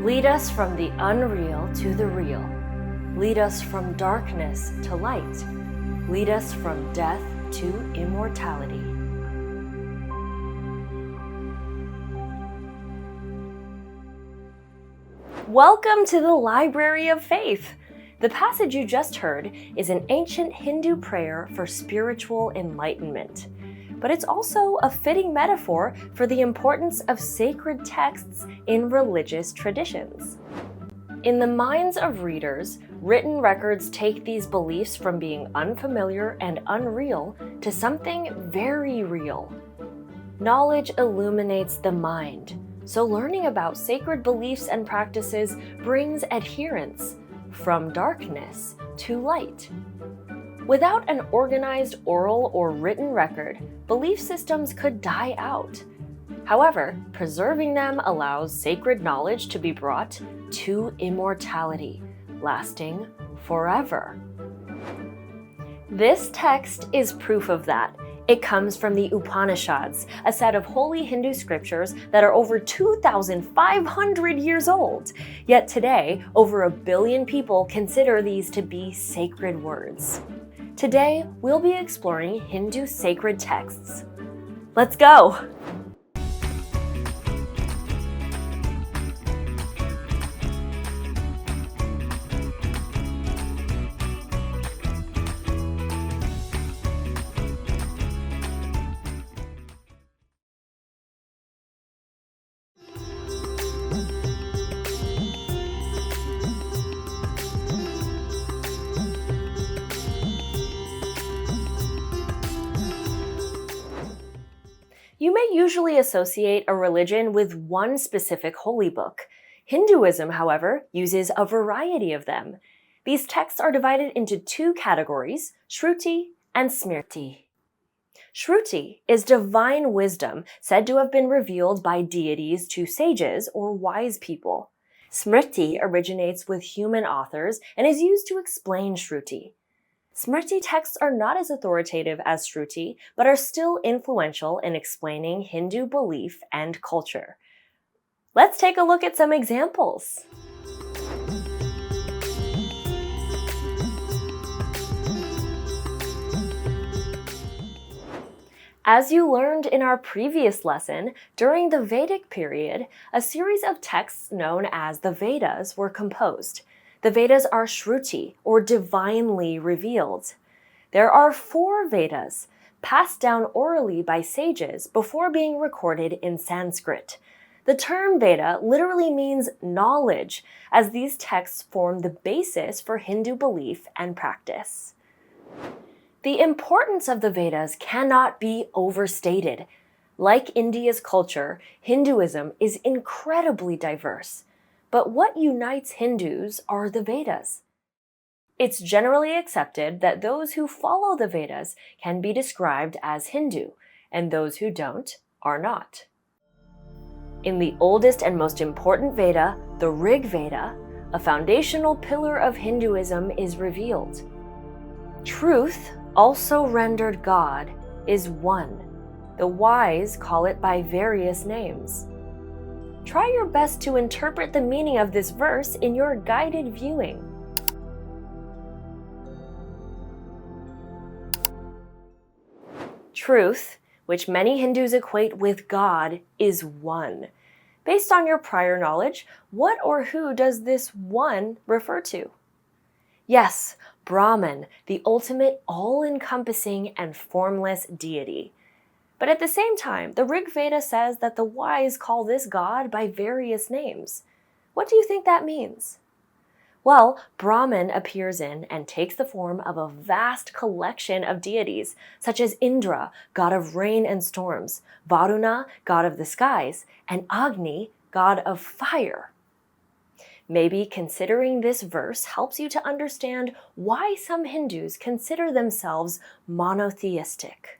Lead us from the unreal to the real. Lead us from darkness to light. Lead us from death to immortality. Welcome to the Library of Faith. The passage you just heard is an ancient Hindu prayer for spiritual enlightenment. But it's also a fitting metaphor for the importance of sacred texts in religious traditions. In the minds of readers, written records take these beliefs from being unfamiliar and unreal to something very real. Knowledge illuminates the mind, so learning about sacred beliefs and practices brings adherence from darkness to light. Without an organized oral or written record, belief systems could die out. However, preserving them allows sacred knowledge to be brought to immortality, lasting forever. This text is proof of that. It comes from the Upanishads, a set of holy Hindu scriptures that are over 2,500 years old. Yet today, over 1 billion people consider these to be sacred words. Today, we'll be exploring Hindu sacred texts. Let's go! You may usually associate a religion with one specific holy book. Hinduism, however, uses a variety of them. These texts are divided into two categories, Shruti and Smriti. Shruti is divine wisdom said to have been revealed by deities to sages or wise people. Smriti originates with human authors and is used to explain Shruti. Smriti texts are not as authoritative as Shruti, but are still influential in explaining Hindu belief and culture. Let's take a look at some examples. As you learned in our previous lesson, during the Vedic period, a series of texts known as the Vedas were composed. The Vedas are Shruti, or divinely revealed. There are 4 Vedas, passed down orally by sages before being recorded in Sanskrit. The term Veda literally means knowledge, as these texts form the basis for Hindu belief and practice. The importance of the Vedas cannot be overstated. Like India's culture, Hinduism is incredibly diverse. But what unites Hindus are the Vedas. It's generally accepted that those who follow the Vedas can be described as Hindu, and those who don't are not. In the oldest and most important Veda, the Rig Veda, a foundational pillar of Hinduism is revealed. Truth, also rendered God, is one. The wise call it by various names. Try your best to interpret the meaning of this verse in your guided viewing. Truth, which many Hindus equate with God, is one. Based on your prior knowledge, what or who does this one refer to? Yes, Brahman, the ultimate all-encompassing and formless deity. But at the same time, the Rig Veda says that the wise call this God by various names. What do you think that means? Well, Brahman appears in and takes the form of a vast collection of deities, such as Indra, god of rain and storms, Varuna, god of the skies, and Agni, god of fire. Maybe considering this verse helps you to understand why some Hindus consider themselves monotheistic.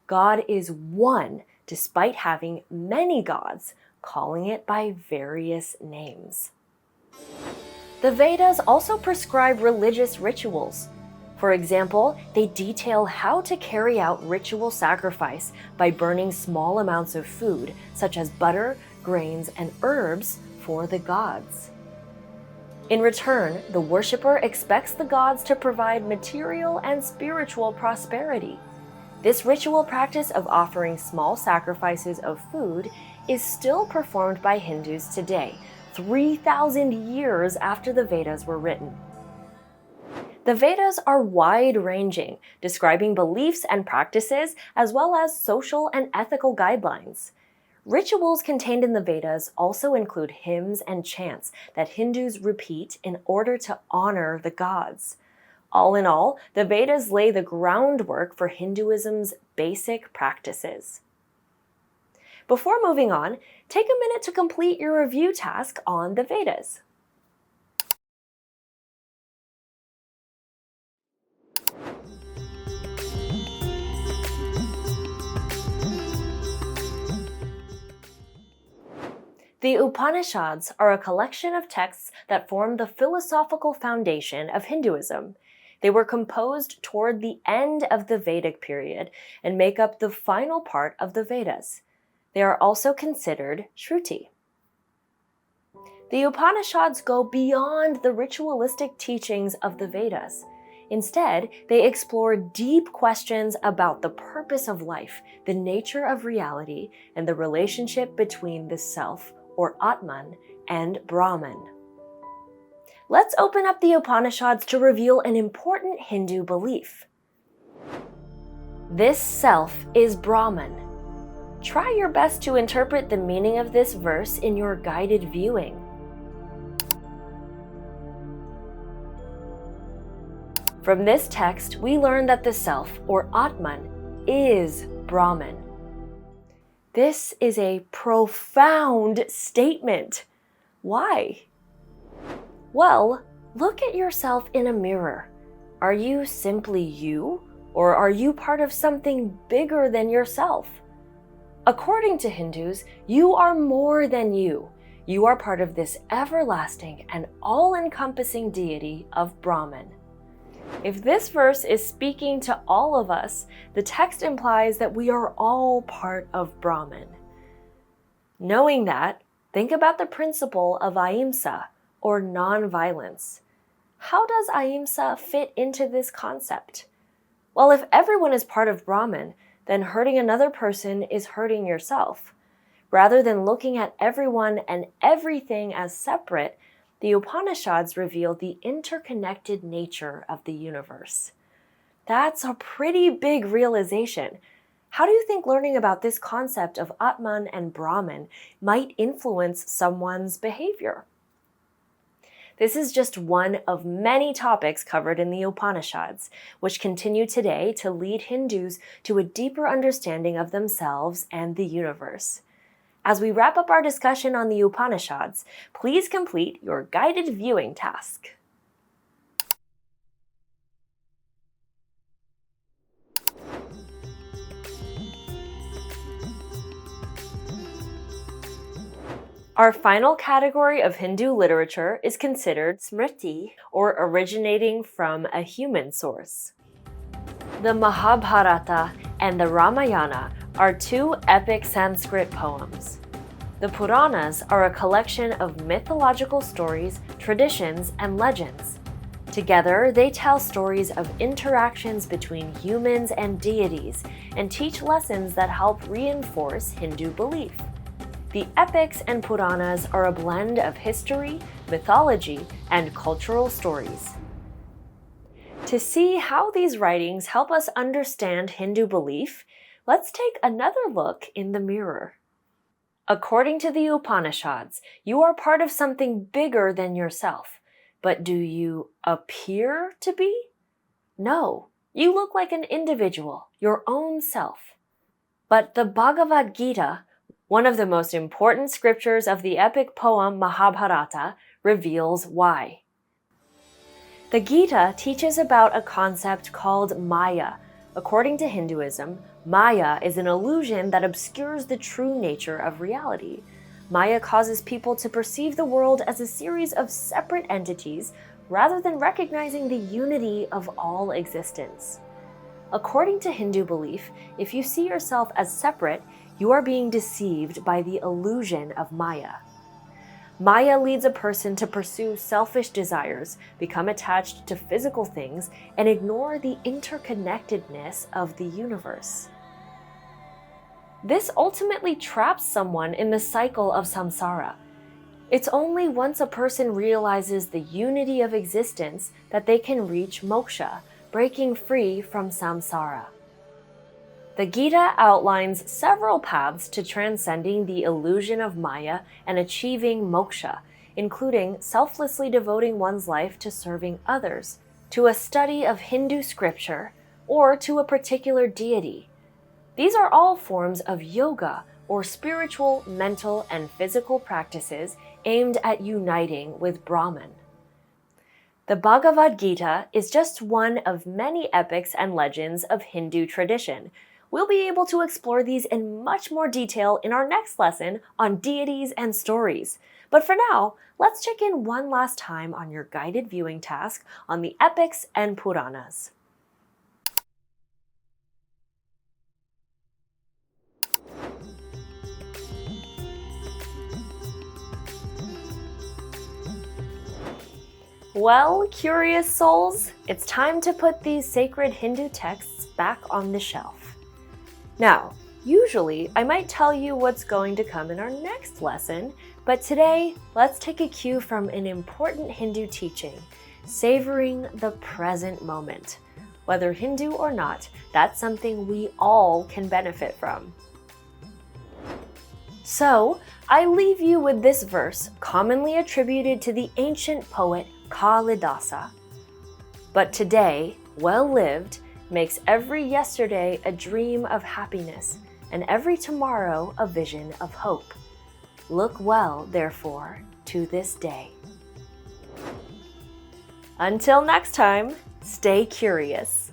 God is one, despite having many gods, calling it by various names. The Vedas also prescribe religious rituals. For example, they detail how to carry out ritual sacrifice by burning small amounts of food, such as butter, grains, and herbs, for the gods. In return, the worshipper expects the gods to provide material and spiritual prosperity. This ritual practice of offering small sacrifices of food is still performed by Hindus today, 3,000 years after the Vedas were written. The Vedas are wide-ranging, describing beliefs and practices as well as social and ethical guidelines. Rituals contained in the Vedas also include hymns and chants that Hindus repeat in order to honor the gods. All in all, the Vedas lay the groundwork for Hinduism's basic practices. Before moving on, take a minute to complete your review task on the Vedas. The Upanishads are a collection of texts that form the philosophical foundation of Hinduism. They were composed toward the end of the Vedic period and make up the final part of the Vedas. They are also considered Shruti. The Upanishads go beyond the ritualistic teachings of the Vedas. Instead, they explore deep questions about the purpose of life, the nature of reality, and the relationship between the self, or Atman, and Brahman. Let's open up the Upanishads to reveal an important Hindu belief. This self is Brahman. Try your best to interpret the meaning of this verse in your guided viewing. From this text, we learn that the self, or Atman, is Brahman. This is a profound statement. Why? Well, look at yourself in a mirror. Are you simply you, or are you part of something bigger than yourself? According to Hindus, you are more than you. You are part of this everlasting and all-encompassing deity of Brahman. If this verse is speaking to all of us, the text implies that we are all part of Brahman. Knowing that, think about the principle of ahimsa, or non-violence. How does ahimsa fit into this concept? Well, if everyone is part of Brahman, then hurting another person is hurting yourself. Rather than looking at everyone and everything as separate, the Upanishads reveal the interconnected nature of the universe. That's a pretty big realization. How do you think learning about this concept of Atman and Brahman might influence someone's behavior? This is just one of many topics covered in the Upanishads, which continue today to lead Hindus to a deeper understanding of themselves and the universe. As we wrap up our discussion on the Upanishads, please complete your guided viewing task. Our final category of Hindu literature is considered Smriti, or originating from a human source. The Mahabharata and the Ramayana are two epic Sanskrit poems. The Puranas are a collection of mythological stories, traditions, and legends. Together, they tell stories of interactions between humans and deities and teach lessons that help reinforce Hindu belief. The epics and Puranas are a blend of history, mythology, and cultural stories. To see how these writings help us understand Hindu belief, let's take another look in the mirror. According to the Upanishads, you are part of something bigger than yourself. But do you appear to be? No, you look like an individual, your own self. But the Bhagavad Gita, one of the most important scriptures of the epic poem Mahabharata, reveals why. The Gita teaches about a concept called Maya. According to Hinduism, Maya is an illusion that obscures the true nature of reality. Maya causes people to perceive the world as a series of separate entities rather than recognizing the unity of all existence. According to Hindu belief, if you see yourself as separate, you are being deceived by the illusion of Maya. Maya leads a person to pursue selfish desires, become attached to physical things, and ignore the interconnectedness of the universe. This ultimately traps someone in the cycle of samsara. It's only once a person realizes the unity of existence that they can reach moksha, breaking free from samsara. The Gita outlines several paths to transcending the illusion of Maya and achieving moksha, including selflessly devoting one's life to serving others, to a study of Hindu scripture, or to a particular deity. These are all forms of yoga, or spiritual, mental, and physical practices aimed at uniting with Brahman. The Bhagavad Gita is just one of many epics and legends of Hindu tradition. We'll be able to explore these in much more detail in our next lesson on deities and stories. But for now, let's check in one last time on your guided viewing task on the epics and Puranas. Well, curious souls, it's time to put these sacred Hindu texts back on the shelf. Now, usually I might tell you what's going to come in our next lesson, but today let's take a cue from an important Hindu teaching, savoring the present moment. Whether Hindu or not, that's something we all can benefit from. So, I leave you with this verse commonly attributed to the ancient poet Kalidasa. But today, well lived, makes every yesterday a dream of happiness, and every tomorrow a vision of hope. Look well, therefore, to this day. Until next time, stay curious.